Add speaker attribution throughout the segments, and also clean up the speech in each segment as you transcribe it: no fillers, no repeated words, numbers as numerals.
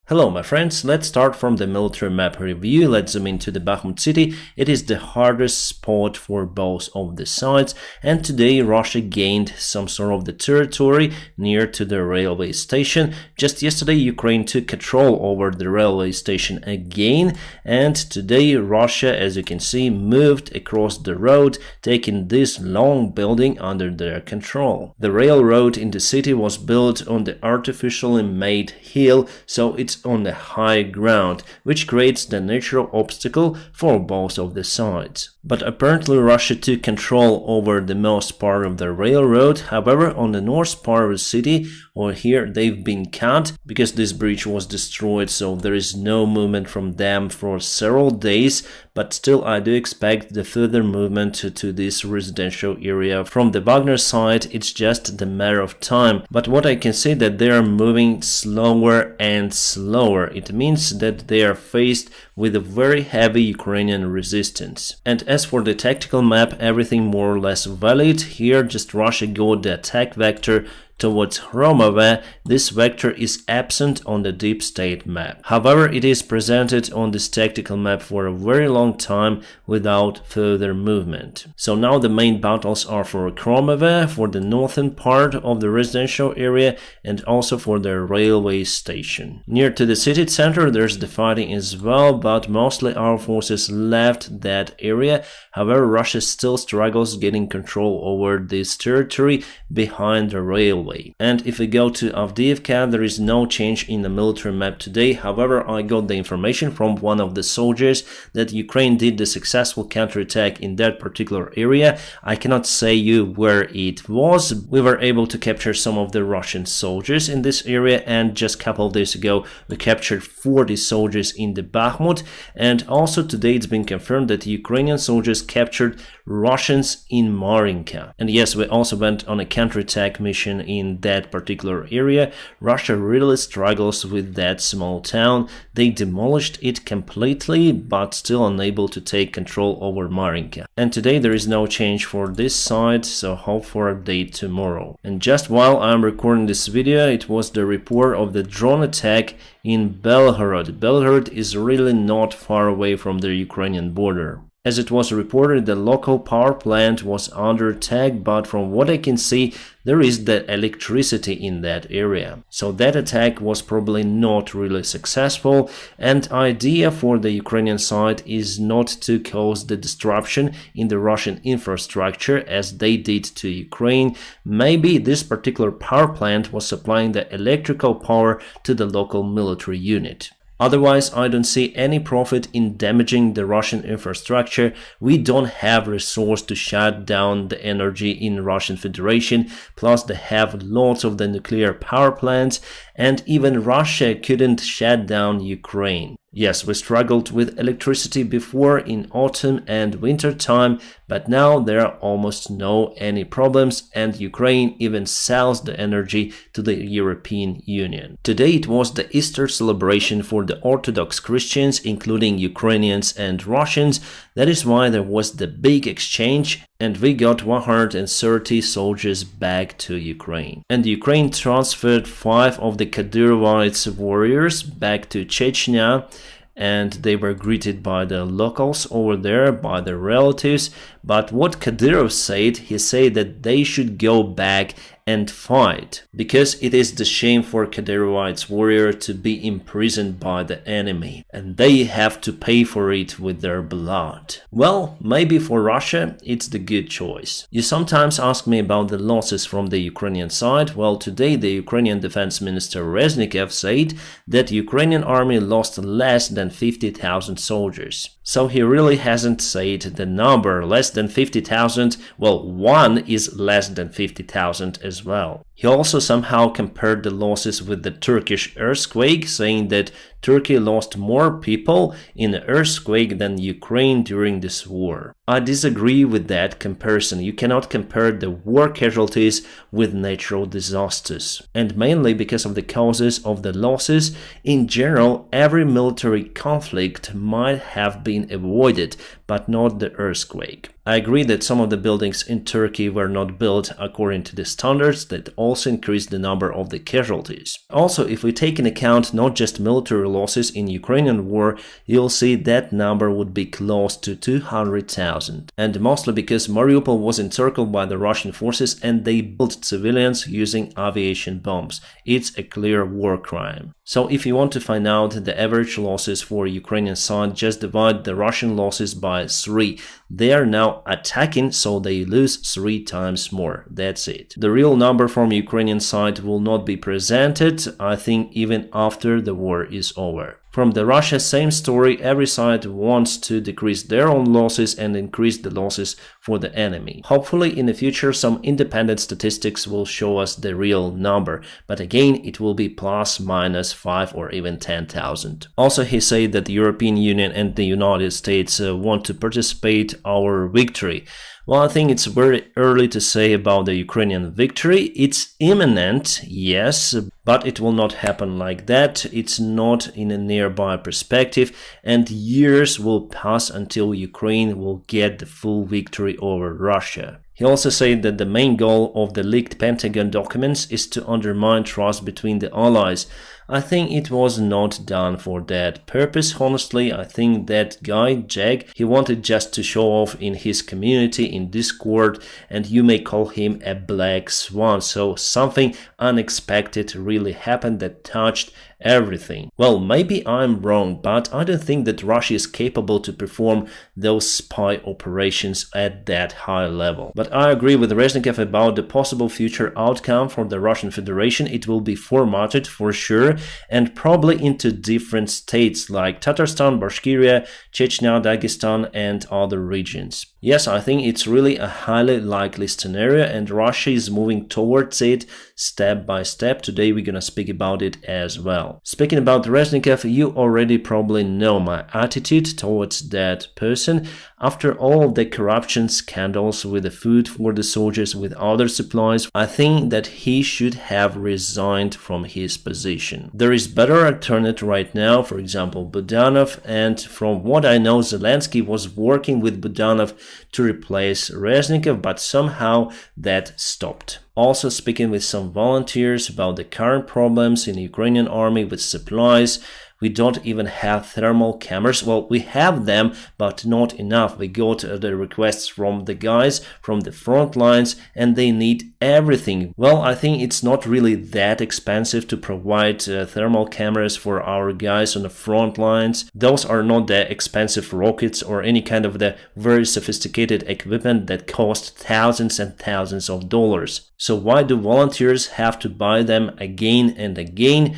Speaker 1: Hello my friends, let's start from the military map review. Let's zoom into the Bakhmut city. It is the hardest spot for both of the sides, and today Russia gained some sort of the territory near to the railway station. Just yesterday Ukraine took control over the railway station again, and today Russia, as you can see, moved across the road, taking this long building under their control. The railroad in the city was built on the artificially made hill, so it's on the high ground, which creates the natural obstacle for both of the sides. But apparently Russia took control over the most part of the railroad. However, on the north part of the city, or here, they've been cut because this bridge was destroyed, so there is no movement from them for several days. But still, I do expect the further movement to this residential area. From the Wagner side, it's just a matter of time. But what I can say that they are moving slower and slower. It means that they are faced with a very heavy Ukrainian resistance. And as for the tactical map, everything more or less valid. Here, just Russia got the attack vector towards Kremlin. This vector is absent on the deep state map. However, it is presented on this tactical map for a very long time without further movement. So now the main battles are for Kremlin, for the northern part of the residential area, and also for the railway station. Near to the city center there's the fighting as well, but mostly our forces left that area. However, Russia still struggles getting control over this territory behind the railway. And if we go to Avdiivka, there is no change in the military map today. However, I got the information from one of the soldiers that Ukraine did the successful counterattack in that particular area. I cannot say you where it was. We were able to capture some of the Russian soldiers in this area, and just a couple of days ago we captured 40 soldiers in the Bakhmut. And also today it's been confirmed that Ukrainian soldiers captured Russians in Marinka. And yes, we also went on a counterattack mission in that particular area. Russia really struggles with that small town. They demolished it completely, but still unable to take control over Marinka. And today there is no change for this side, so hope for a update tomorrow. And just while I'm recording this video, it was the report of the drone attack in Belgorod. Belgorod is really not far away from the Ukrainian border. As it was reported, the local power plant was under attack, but from what I can see, there is the electricity in that area. So that attack was probably not really successful, and idea for the Ukrainian side is not to cause the disruption in the Russian infrastructure as they did to Ukraine. Maybe this particular power plant was supplying the electrical power to the local military unit. Otherwise, I don't see any profit in damaging the Russian infrastructure. We don't have resource to shut down the energy in Russian Federation, plus they have lots of the nuclear power plants, and even Russia couldn't shut down Ukraine. Yes, we struggled with electricity before in autumn and winter time, but now there are almost no any problems, and Ukraine even sells the energy to the European Union. Today it was the Easter celebration for the Orthodox Christians, including Ukrainians and Russians. That is why there was the big exchange, and we got 130 soldiers back to Ukraine. And Ukraine transferred 5 of the Kadyrovites warriors back to Chechnya, and they were greeted by the locals over there, by their relatives. But what Kadyrov said, he said that they should go back and fight, because it is the shame for Kadyrovites warrior to be imprisoned by the enemy, and they have to pay for it with their blood. Well, maybe for Russia it's the good choice. You sometimes ask me about the losses from the Ukrainian side. Well, today the Ukrainian Defense Minister Reznikov said that Ukrainian army lost less than 50,000 soldiers. So he really hasn't said the number, less than 50,000. Well, one is less than 50,000 as well. He also somehow compared the losses with the Turkish earthquake, saying that Turkey lost more people in the earthquake than Ukraine during this war. I disagree with that comparison. You cannot compare the war casualties with natural disasters. And mainly because of the causes of the losses, in general, every military conflict might have been avoided, but not the earthquake. I agree that some of the buildings in Turkey were not built according to the standards that also increased the number of the casualties. Also, if we take into account not just military losses in Ukrainian war, you'll see that number would be close to 200,000. And mostly because Mariupol was encircled by the Russian forces and they built civilians using aviation bombs. It's a clear war crime. So if you want to find out the average losses for Ukrainian side, just divide the Russian losses by 3. They are now attacking, so they lose 3 times more. That's it. The real number from Ukrainian side will not be presented, I think, even after the war is over. From the Russia, same story, every side wants to decrease their own losses and increase the losses for the enemy. Hopefully in the future some independent statistics will show us the real number, but again it will be plus minus 5 or even 10,000. Also he said that the European Union and the United States want to participate our victory. Well, I think it's very early to say about the Ukrainian victory. It's imminent, yes, but it will not happen like that. It's not in a nearby perspective, and years will pass until Ukraine will get the full victory over Russia. He also said that the main goal of the leaked Pentagon documents is to undermine trust between the allies. I think it was not done for that purpose. Honestly, I think that guy, Jack, he wanted just to show off in his community in Discord, and you may call him a black swan. So something unexpected really happened that touched everything. Well, maybe I'm wrong, but I don't think that Russia is capable to perform those spy operations at that high level. But I agree with Reznikov about the possible future outcome for the Russian Federation. It will be formatted for sure, and probably into different states like Tatarstan, Bashkiria, Chechnya, Dagestan and other regions. Yes, I think it's really a highly likely scenario, and Russia is moving towards it step by step. Today we're gonna speak about it as well. Speaking about Reznikov, you already probably know my attitude towards that person. After all the corruption scandals with the food for the soldiers, with other supplies, I think that he should have resigned from his position. There is better alternative right now, for example Budanov, and from what I know Zelensky was working with Budanov to replace Reznikov, but somehow that stopped. Also speaking with some volunteers about the current problems in the Ukrainian army with supplies. We don't even have thermal cameras. Well, we have them, but not enough. We got the requests from the guys from the front lines, and they need everything. Well, I think it's not really that expensive to provide thermal cameras for our guys on the front lines. Those are not the expensive rockets or any kind of the very sophisticated equipment that cost thousands and thousands of dollars. So why do volunteers have to buy them again and again?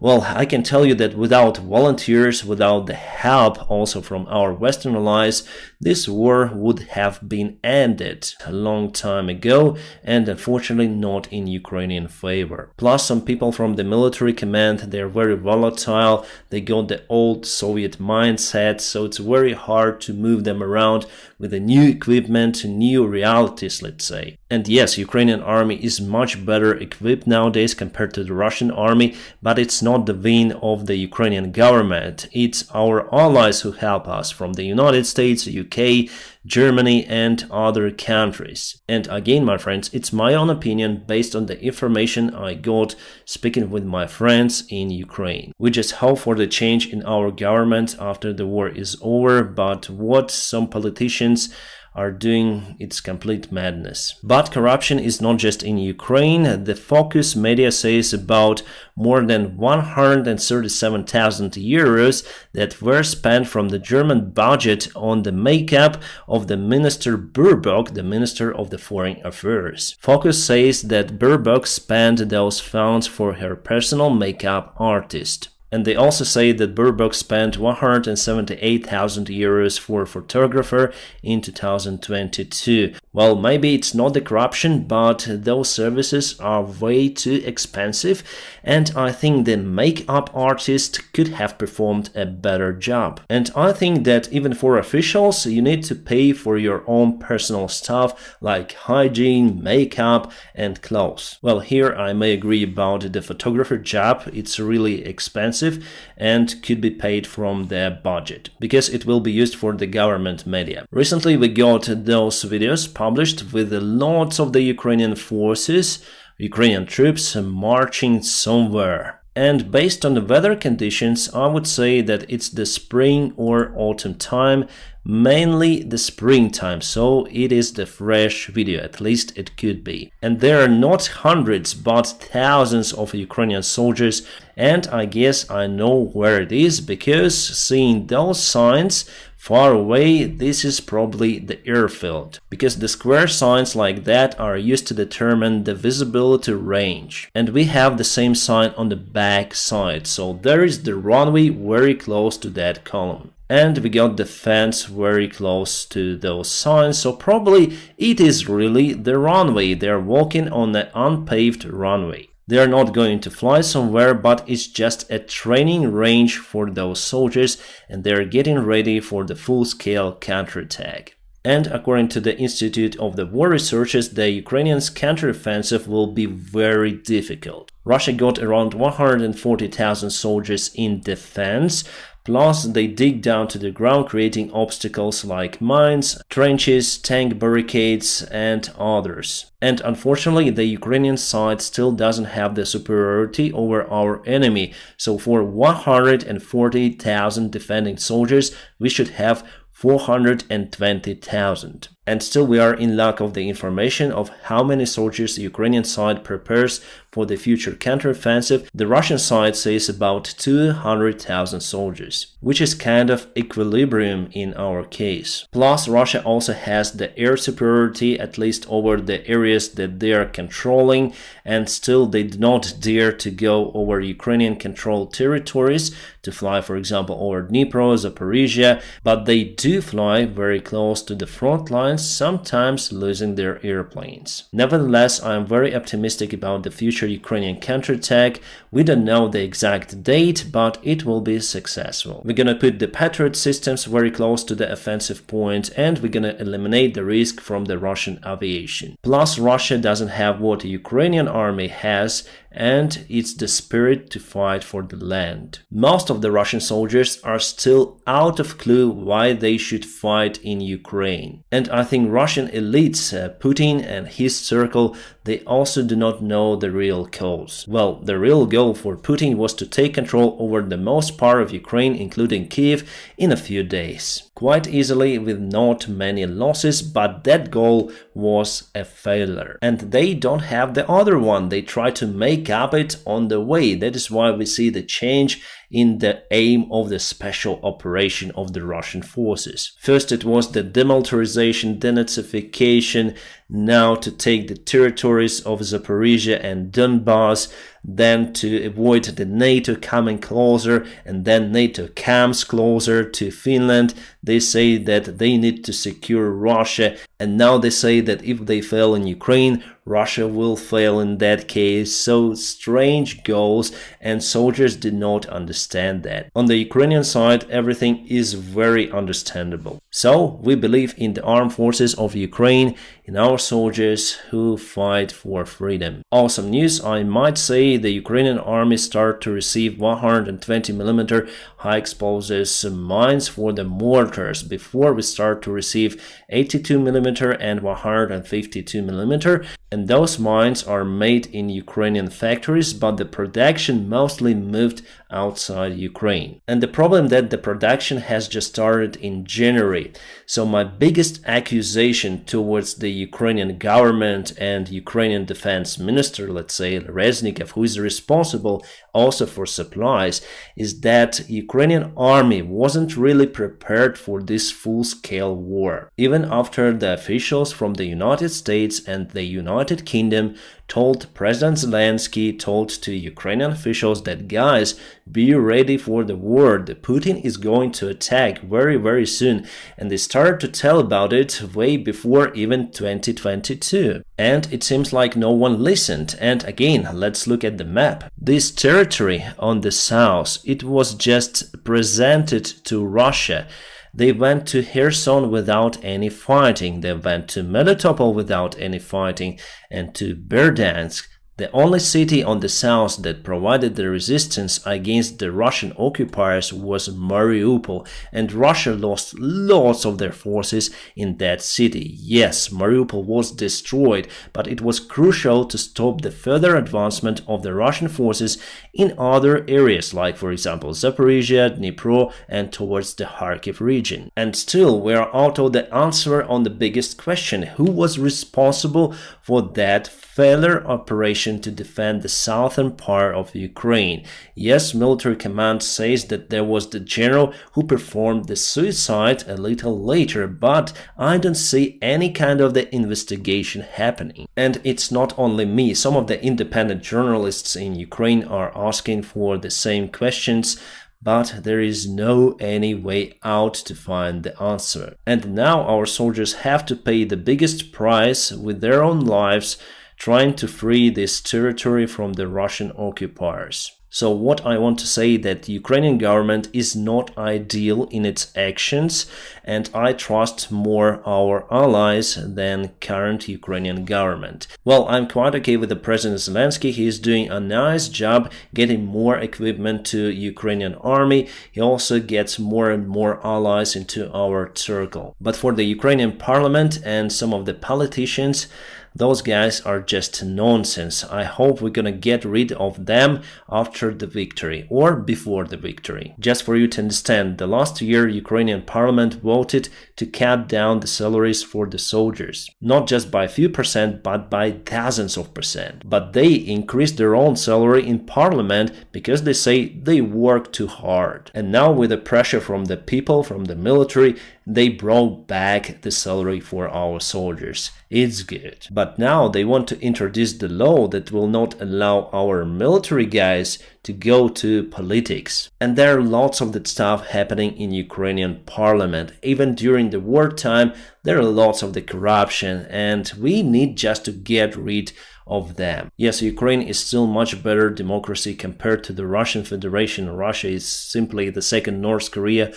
Speaker 1: Well, I can tell you that without volunteers, without the help also from our Western allies, this war would have been ended a long time ago, and unfortunately not in Ukrainian favor. Plus, some people from the military command, they're very volatile, they got the old Soviet mindset, so it's very hard to move them around with a new equipment, new realities, let's say. And yes, Ukrainian army is much better equipped nowadays compared to the Russian army, but it's not the win of the Ukrainian government. It's our allies who help us from the United States, UK, Germany and other countries. And again, my friends, it's my own opinion based on the information I got speaking with my friends in Ukraine. We just hope for the change in our government after the war is over, but what some politicians are doing, it's complete madness. But corruption is not just in Ukraine. The Focus media says about more than 137,000 euros that were spent from the German budget on the makeup of the Minister Baerbock, the Minister of the Foreign Affairs. Focus says that Baerbock spent those funds for her personal makeup artist. And they also say that Baerbock spent 178,000 euros for a photographer in 2022. Well, maybe it's not the corruption, but those services are way too expensive, and I think the makeup artist could have performed a better job. And I think that even for officials, you need to pay for your own personal stuff like hygiene, makeup, and clothes. Well, here I may agree about the photographer job, it's really expensive. counteroffensive and could be paid from their budget, because it will be used for the government media. Recently we got those videos published with lots of the Ukrainian forces, Ukrainian troops marching somewhere. And based on the weather conditions, I would say that it's the spring or autumn time, mainly the springtime, so it is the fresh video, at least it could be. And there are not hundreds but thousands of Ukrainian soldiers, and I guess I know where it is, because seeing those signs far away, this is probably the airfield, because the square signs like that are used to determine the visibility range. And we have the same sign on the back side, so there is the runway very close to that column. And we got the fence very close to those signs, so probably it is really the runway. They are walking on the unpaved runway. They are not going to fly somewhere, but it's just a training range for those soldiers, and they are getting ready for the full-scale counterattack. And according to the Institute of the War Researchers, the Ukrainians' counteroffensive will be very difficult. Russia got around 140,000 soldiers in defense, plus they dig down to the ground, creating obstacles like mines, trenches, tank barricades, and others. And unfortunately, the Ukrainian side still doesn't have the superiority over our enemy, so for 140,000 defending soldiers, we should have 420,000. And still we are in lack of the information of how many soldiers the Ukrainian side prepares for the future counteroffensive. The Russian side says about 200,000 soldiers, which is kind of equilibrium in our case. Plus, Russia also has the air superiority, at least over the areas that they are controlling, and still they do not dare to go over Ukrainian controlled territories, to fly, for example, over Dnipro, Zaporizhia, but they do fly very close to the front lines, sometimes losing their airplanes. Nevertheless, I am very optimistic about the future Ukrainian counterattack. We don't know the exact date, but it will be successful. We're gonna put the Patriot systems very close to the offensive point, and we're gonna eliminate the risk from the Russian aviation. Plus, Russia doesn't have what the Ukrainian army has, and it's the spirit to fight for the land. Most of the Russian soldiers are still out of clue why they should fight in Ukraine. And I think Russian elites, Putin and his circle, they also do not know the real cause. Well, the real goal for Putin was to take control over the most part of Ukraine, including Kiev, in a few days. Quite easily, with not many losses, but that goal was a failure. And they don't have the other one. They try to make up it on the way. That is why we see the change in the aim of the special operation of the Russian forces. First it was the demilitarization, denazification, now to take the territories of Zaporizhia and Donbas, then to avoid the NATO coming closer, and then NATO comes closer to Finland. They say that they need to secure Russia, and now they say that if they fail in Ukraine, Russia will fail in that case. So strange goals, and soldiers did not understand that. On the Ukrainian side, everything is very understandable. So we believe in the armed forces of Ukraine, in our soldiers who fight for freedom. Awesome news, I might say. The Ukrainian army start to receive 120mm high explosives mines for the mortars before we start to receive 82mm and 152mm, and those mines are made in Ukrainian factories, but the production mostly moved outside Ukraine. And the problem that the production has just started in January. So my biggest accusation towards the Ukrainian government and Ukrainian defense minister, let's say Reznikov, who is responsible also for supplies, is that Ukrainian army wasn't really prepared for this full-scale war. Even after the officials from the United States and the United Kingdom told President Zelensky, told to Ukrainian officials that, guys, be ready for the war, the Putin is going to attack very soon, and they started to tell about it way before even 2022. And it seems like no one listened. And again, let's look at the map. This territory on the south, it was just presented to Russia. They went to Kherson without any fighting, they went to Melitopol without any fighting, and to Berdansk. The only city on the south that provided the resistance against the Russian occupiers was Mariupol, and Russia lost lots of their forces in that city. Yes, Mariupol was destroyed, but it was crucial to stop the further advancement of the Russian forces in other areas, like for example Zaporizhia, Dnipro, and towards the Kharkiv region. And still, we are out of the answer on the biggest question: who was responsible for that failure operation to defend the southern part of Ukraine? Yes, military command says that there was the general who performed the suicide a little later, but I don't see any kind of the investigation happening. And it's not only me, some of the independent journalists in Ukraine are asking for the same questions, but there is no any way out to find the answer. And now our soldiers have to pay the biggest price with their own lives, trying to free this territory from the Russian occupiers. So what I want to say that the Ukrainian government is not ideal in its actions, and I trust more our allies than current Ukrainian government. Well, I'm quite okay with the President Zelensky. He is doing a nice job getting more equipment to Ukrainian army. He also gets more and more allies into our circle. But for the Ukrainian parliament and some of the politicians, those guys are just nonsense. I hope we're gonna get rid of them after the victory or before the victory. Just for you to understand, the last year Ukrainian parliament voted to cut down the salaries for the soldiers. Not just by a few percent, but by thousands of percent. But they increased their own salary in parliament because they say they work too hard. And now with the pressure from the people, from the military, they brought back the salary for our soldiers. It's good. But now they want to introduce the law that will not allow our military guys to go to politics. And there are lots of that stuff happening in Ukrainian parliament. Even during the wartime, there are lots of the corruption, and we need just to get rid of them. Yes, Ukraine is still much better democracy compared to the Russian Federation. Russia is simply the second North Korea,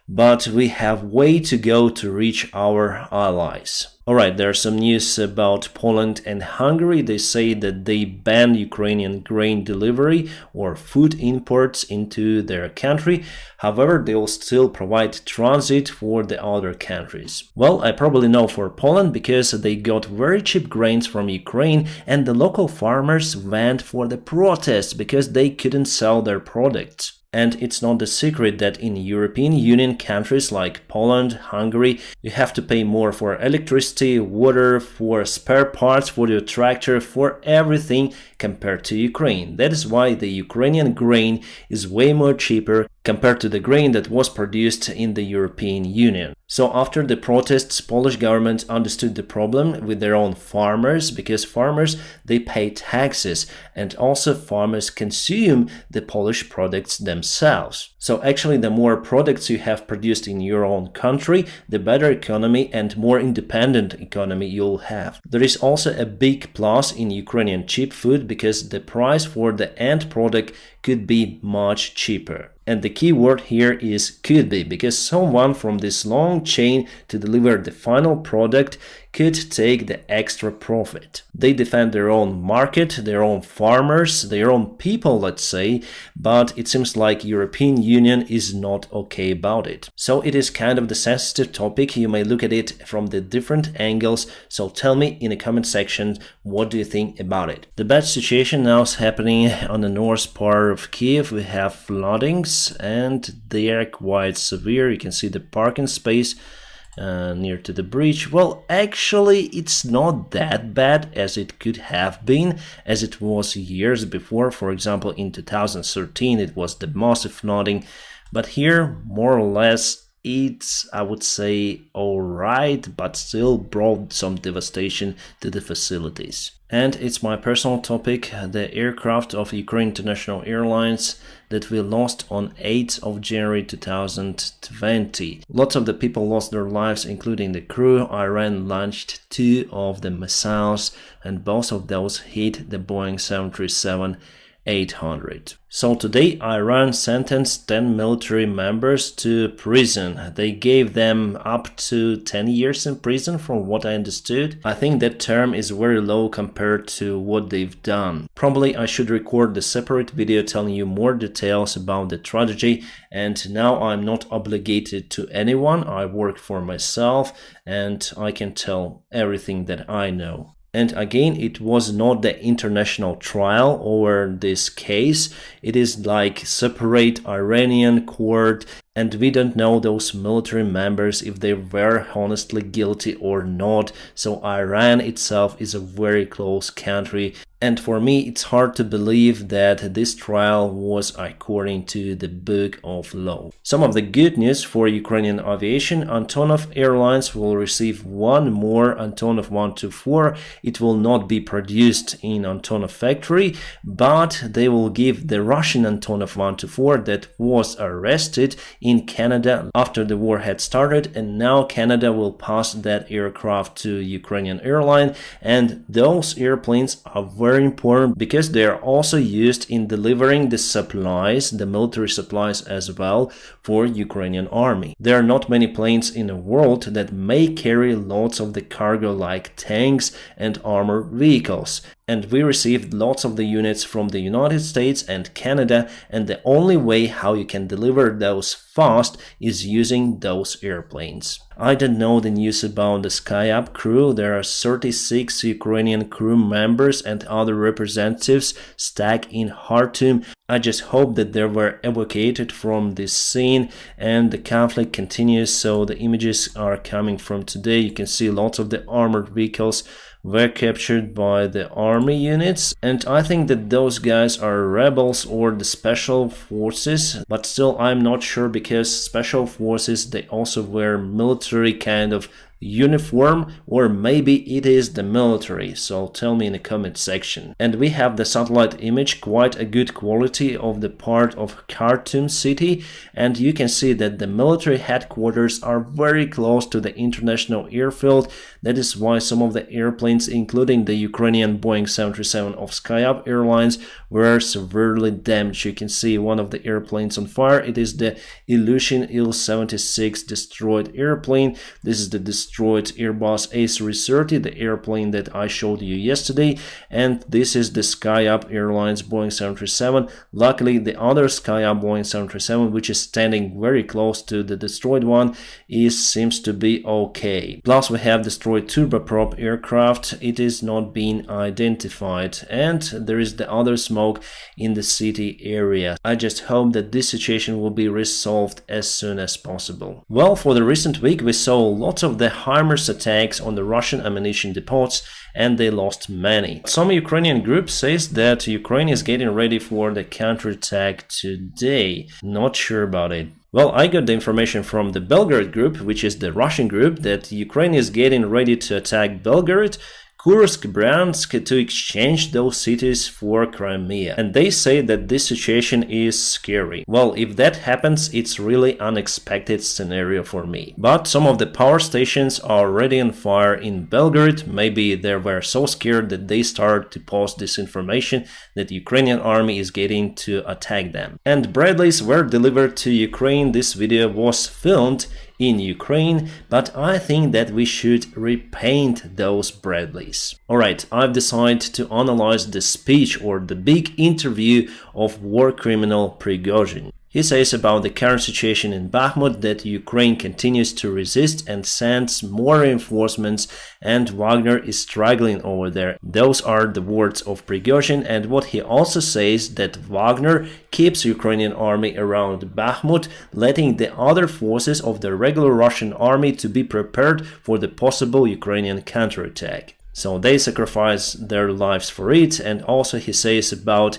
Speaker 1: but we have way to go to reach our allies. Alright, there's some news about Poland and Hungary. They say that they ban Ukrainian grain delivery or food imports into their country. However, they will still provide transit for the other countries. Well, I probably know for Poland because they got very cheap grains from Ukraine and the local farmers went for the protests because they couldn't sell their products. And it's not a secret that in European Union countries like Poland, Hungary, you have to pay more for electricity, water, for spare parts for your tractor, for everything compared to Ukraine. That is why the Ukrainian grain is way more cheaper compared to the grain that was produced in the European Union. So after the protests, Polish government understood the problem with their own farmers, because farmers, they pay taxes, and also farmers consume the Polish products themselves. So actually, the more products you have produced in your own country, the better economy and more independent economy you'll have. There is also a big plus in Ukrainian cheap food because the price for the end product could be much cheaper. And the key word here is could be, because someone from this long chain to deliver the final product could take the extra profit. They defend their own market, their own farmers, their own people, let's say, but it seems like European Union is not okay about it. So it is kind of the sensitive topic. You may look at it from the different angles. So tell me in the comment section, what do you think about it? The bad situation now is happening on the north part of Kiev. We have floodings and they are quite severe. You can see the parking space near to the bridge. Well, actually, it's not that bad as it could have been, as it was years before. For example, in 2013, it was the massive flooding. But here, more or less, it's, I would say, alright, but still brought some devastation to the facilities. And it's my personal topic, the aircraft of Ukraine International Airlines that we lost on 8th of January 2020. Lots of the people lost their lives, including the crew. Iran launched 2 of the missiles, and both of those hit the Boeing 737 800. So today Iran sentenced 10 military members to prison. They gave them up to 10 years in prison from what I understood. I think that term is very low compared to what they've done. Probably I should record a separate video telling you more details about the tragedy, and now I'm not obligated to anyone. I work for myself and I can tell everything that I know. And again, it was not the international trial over this case. It is like separate Iranian court, and we don't know those military members if they were honestly guilty or not. So Iran itself is a very close country. And for me, it's hard to believe that this trial was according to the book of law. Some of the good news for Ukrainian aviation: Antonov Airlines will receive one more Antonov 124. It will not be produced in Antonov factory, but they will give the Russian Antonov 124 that was arrested in Canada after the war had started, and now Canada will pass that aircraft to Ukrainian airline, and those airplanes are very important because they are also used in delivering the supplies, the military supplies as well, for Ukrainian army. There are not many planes in the world that may carry lots of the cargo like tanks and armored vehicles. And we received lots of the units from the United States and Canada, and the only way how you can deliver those fast is using those airplanes. I don't know the news about the SkyUp crew. There are 36 Ukrainian crew members and other representatives stuck in Khartoum. I just hope that they were evacuated from this scene, and the conflict continues. So the images are coming from today. You can see lots of the armored vehicles were captured by the army units, and I think that those guys are rebels or the special forces, but still I'm not sure because special forces, they also wear military kind of uniform, or maybe it is the military, so tell me in the comment section. And we have the satellite image, quite a good quality of the part of Khartoum city, and you can see that the military headquarters are very close to the international airfield. That is why some of the airplanes, including the Ukrainian Boeing 737 of SkyUp Airlines, were severely damaged. You can see one of the airplanes on fire. It is the Ilyushin Il-76 destroyed airplane. This is the destroyed Airbus A330, the airplane that I showed you yesterday, and this is the SkyUp Airlines Boeing 737. Luckily, the other SkyUp Boeing 737, which is standing very close to the destroyed one, seems to be okay. Plus, we have destroyed turboprop aircraft. It is not being identified, and there is the other smoke in the city area. I just hope that this situation will be resolved as soon as possible. Well, for the recent week, we saw lots of the himars attacks on the Russian ammunition depots, and they lost many. Some Ukrainian group says that Ukraine is getting ready for the counterattack today. Not sure about it. Well, I got the information from the Belgorod group, which is the Russian group, that Ukraine is getting ready to attack Belgorod, Kursk, Bryansk, to exchange those cities for Crimea. And they say that this situation is scary. Well, if that happens, it's really unexpected scenario for me. But some of the power stations are already on fire in Belgorod. Maybe they were so scared that they started to post this information that Ukrainian army is getting to attack them. And Bradleys were delivered to Ukraine. This video was filmed in Ukraine, but I think that we should repaint those Bradleys. Alright, I've decided to analyze the speech or the big interview of war criminal Prygozhyn. He says about the current situation in Bakhmut that Ukraine continues to resist and sends more reinforcements, and Wagner is struggling over there. Those are the words of Prygozhyn, and what he also says that Wagner keeps Ukrainian army around Bakhmut, letting the other forces of the regular Russian army to be prepared for the possible Ukrainian counterattack. So they sacrifice their lives for it, and also he says about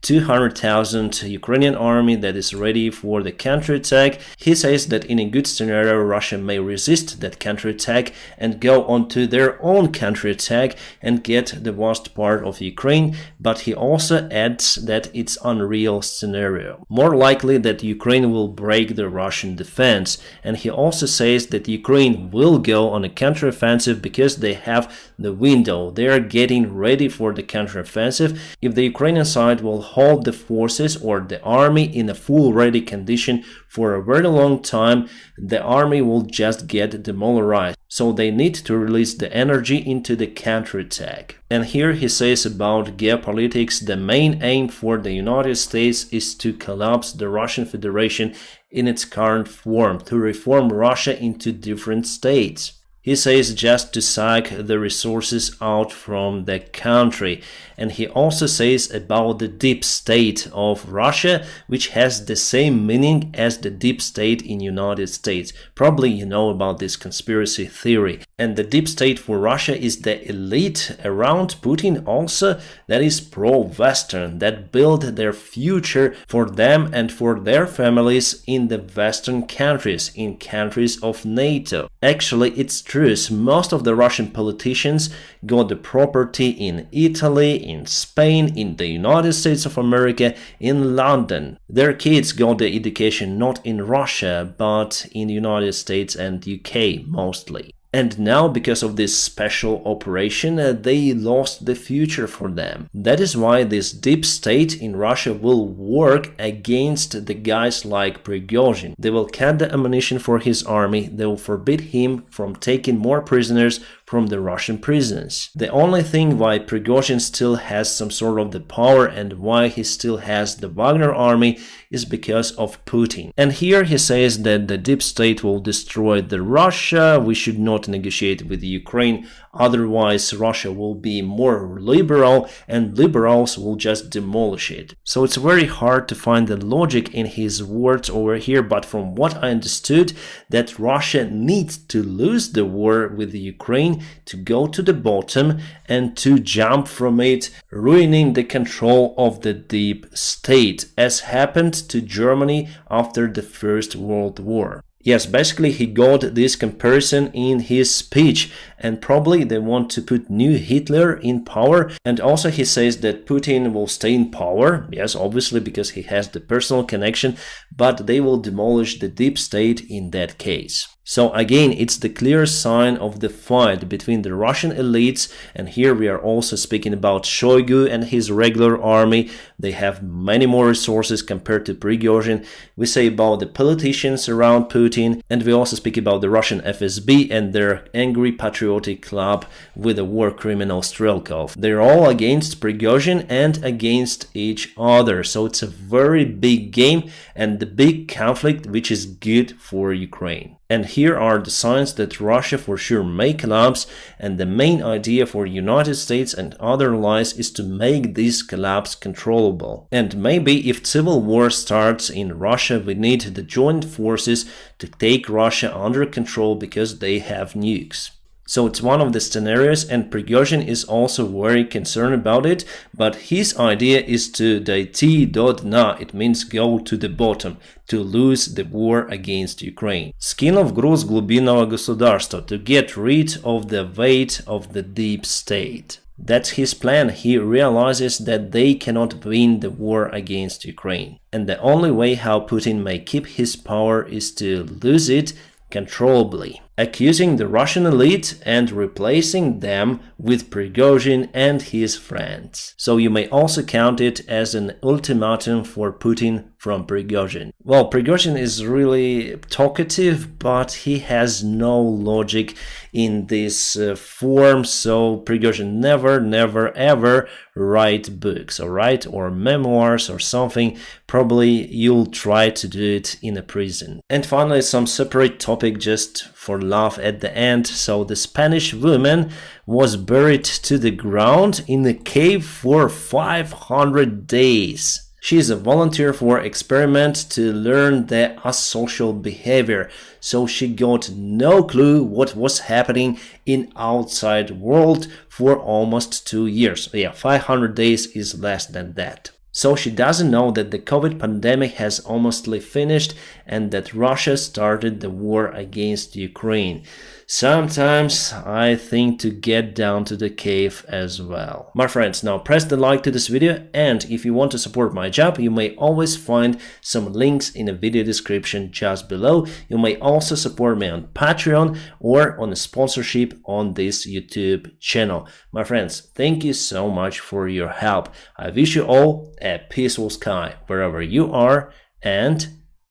Speaker 1: 200,000 Ukrainian army that is ready for the counterattack. He says that in a good scenario, Russia may resist that counterattack and go on to their own counterattack and get the vast part of Ukraine, but he also adds that it's unreal scenario. More likely that Ukraine will break the Russian defense, and he also says that Ukraine will go on a counteroffensive because they have the window. They are getting ready for the counteroffensive. If the Ukrainian side will hold the forces or the army in a full ready condition for a very long time, the army will just get demoralized. So they need to release the energy into the counterattack. And here he says about geopolitics, the main aim for the United States is to collapse the Russian Federation in its current form, to reform Russia into different states. He says just to suck the resources out from the country. And he also says about the deep state of Russia, which has the same meaning as the deep state in United States. Probably you know about this conspiracy theory. And the deep state for Russia is the elite around Putin also that is pro-Western, that build their future for them and for their families in the Western countries, in countries of NATO. Actually, it's true. Most of the Russian politicians got the property in Italy, in Spain, in the United States of America, in London. Their kids got the education not in Russia, but in the United States and UK mostly. And now, because of this special operation, they lost the future for them. That is why this deep state in Russia will work against the guys like Prygozhyn. They will cut the ammunition for his army, they will forbid him from taking more prisoners from the Russian prisons. The only thing why Prygozhyn still has some sort of the power and why he still has the Wagner army is because of Putin. And here he says that the deep state will destroy the Russia, we should not negotiate with Ukraine, otherwise Russia will be more liberal and liberals will just demolish it. So it's very hard to find the logic in his words over here, but from what I understood, that Russia needs to lose the war with Ukraine to go to the bottom and to jump from it, ruining the control of the deep state, as happened to Germany after the First World War. Yes, basically he got this comparison in his speech, and probably they want to put new Hitler in power. And also he says that Putin will stay in power, yes, obviously because he has the personal connection, but they will demolish the deep state in that case. So again, it's the clear sign of the fight between the Russian elites, and here we are also speaking about Shoigu and his regular army. They have many more resources compared to Prigozhin. We say about the politicians around Putin, and we also speak about the Russian FSB and their angry patriotic club with the war criminal Strelkov. They're all against Prigozhin and against each other. So it's a very big game and the big conflict which is good for Ukraine. And here are the signs that Russia for sure may collapse, and the main idea for United States and other allies is to make this collapse controllable. And maybe if civil war starts in Russia, we need the joint forces to take Russia under control because they have nukes. So it's one of the scenarios, and Prigozhin is also very concerned about it, but his idea is to dойти до дна, it means go to the bottom, to lose the war against Ukraine. Скинув груз глубинного государства, to get rid of the weight of the deep state. That's his plan. He realizes that they cannot win the war against Ukraine. And the only way how Putin may keep his power is to lose it controllably, accusing the Russian elite and replacing them with Prigozhin and his friends. So you may also count it as an ultimatum for Putin from Prigozhin. Well, Prigozhin is really talkative, but he has no logic in this form, so Prigozhin never ever write books, alright, or memoirs or something. Probably you'll try to do it in a prison. And finally, some separate topic just for laugh at the end. So the Spanish woman was buried to the ground in a cave for 500 days. She is a volunteer for experiment to learn the asocial behavior, so she got no clue what was happening in outside world for almost 2 years. Yeah, 500 days is less than that. So she doesn't know that the COVID pandemic has almost finished and that Russia started the war against Ukraine. sometimes I think to get down to the cave as well. My friends, now press the like to this video, and if you want to support my job, you may always find some links in the video description just below. You may also support me on Patreon or on a sponsorship on this YouTube channel. My friends, thank you so much for your help. I wish you all a peaceful sky wherever you are, and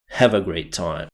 Speaker 1: have a great time.